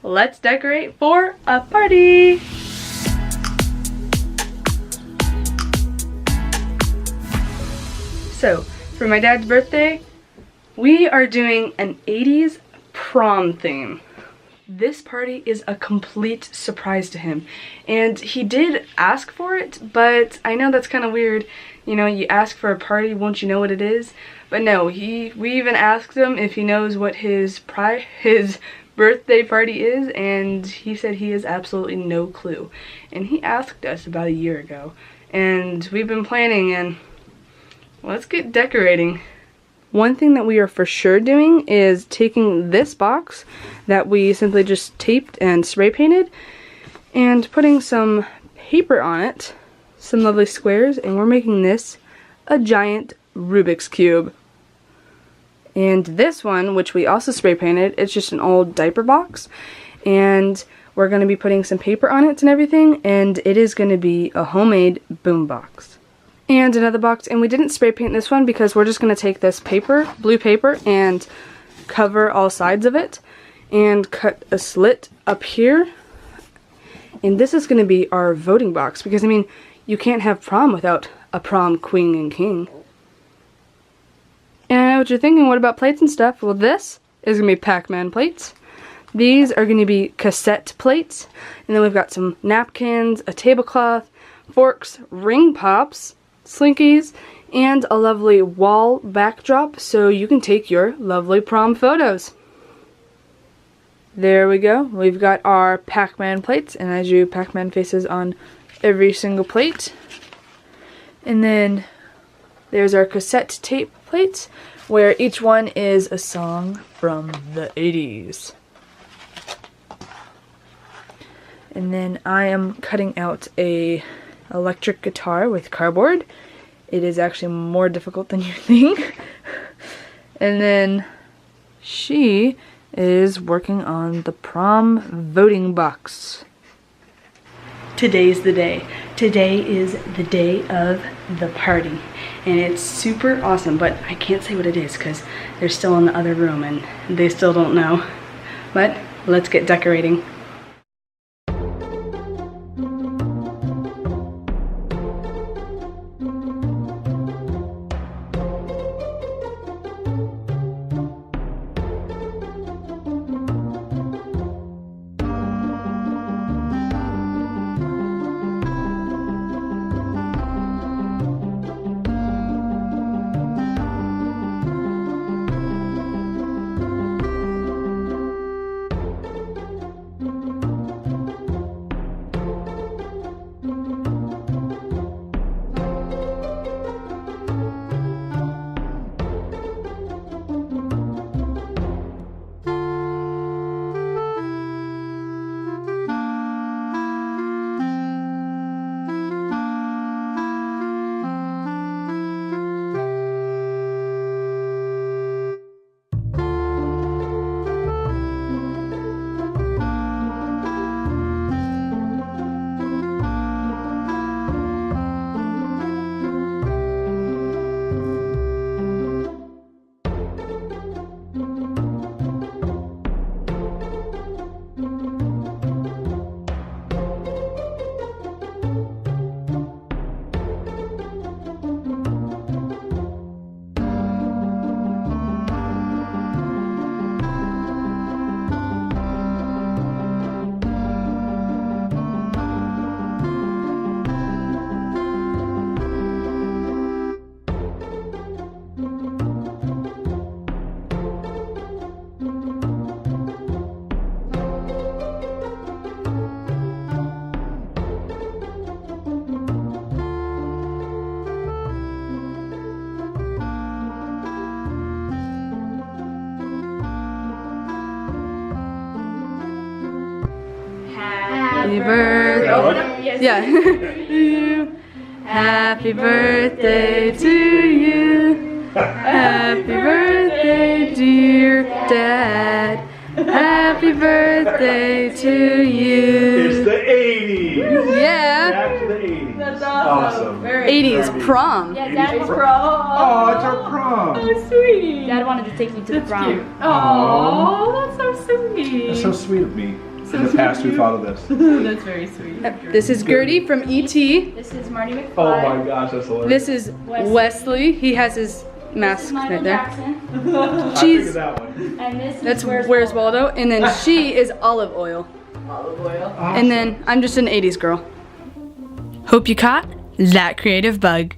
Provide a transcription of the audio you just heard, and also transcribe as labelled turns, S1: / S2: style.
S1: let's decorate for a party. So, for my dad's birthday, we are doing an 80s prom theme. This party is a complete surprise to him, and he did ask for it, but I know that's kind of weird. You know, you ask for a party, won't you know what it is? But no, we even asked him if he knows what his birthday party is, and he said he has absolutely no clue. And he asked us about a year ago, and we've been planning, and let's get decorating. One thing that we are for sure doing is taking this box that we simply just taped and spray painted and putting some paper on it, some lovely squares, and we're making this a giant Rubik's Cube. And this one, which we also spray painted, it's just an old diaper box, and we're going to be putting some paper on it and everything, and it is going to be a homemade boom box. And another box, and we didn't spray paint this one because we're just going to take this paper, blue paper, and cover all sides of it and cut a slit up here. And this is going to be our voting box because, I mean, you can't have prom without a prom queen and king. And I know what you're thinking, what about plates and stuff? Well, this is going to be Pac-Man plates. These are going to be cassette plates. And then we've got some napkins, a tablecloth, forks, ring pops, slinkies, and a lovely wall backdrop so you can take your lovely prom photos. There we go. We've got our Pac-Man plates, and I drew Pac-Man faces on every single plate. And then there's our cassette tape plates, where each one is a song from the 80s. And then I am cutting out a electric guitar with cardboard. It is actually more difficult than you think. And then she is working on the prom voting box. Today's the day. Today is the day of the party, and it's super awesome, but I can't say what it is because they're still in the other room and they still don't know. But let's get decorating. Happy birthday. Yeah. Happy birthday to you. Happy birthday, dear Dad. Happy birthday to you.
S2: It's the 80s.
S1: Yeah.
S2: Back to the 80s.
S3: That's awesome.
S1: 80s prom.
S3: Yeah, Dad's prom.
S2: Oh, it's our prom.
S3: Oh, sweetie.
S4: Dad wanted to take me to the prom.
S3: Oh, that's so sweet.
S2: That's so sweet of me. in the past who thought of this.
S3: That's very sweet.
S1: This is Gertie from E.T.
S3: This is Marty McFly.
S2: Oh my gosh, that's hilarious.
S1: This is Wesley. He has his mask
S3: Michael
S1: right there.
S3: Jackson.
S2: I
S1: She's
S2: figured that one.
S3: And this is
S1: that's Where's Waldo, and then she is Olive Oil,
S3: Olive oil.
S1: and then I'm just an 80s girl. Hope you caught that creative bug.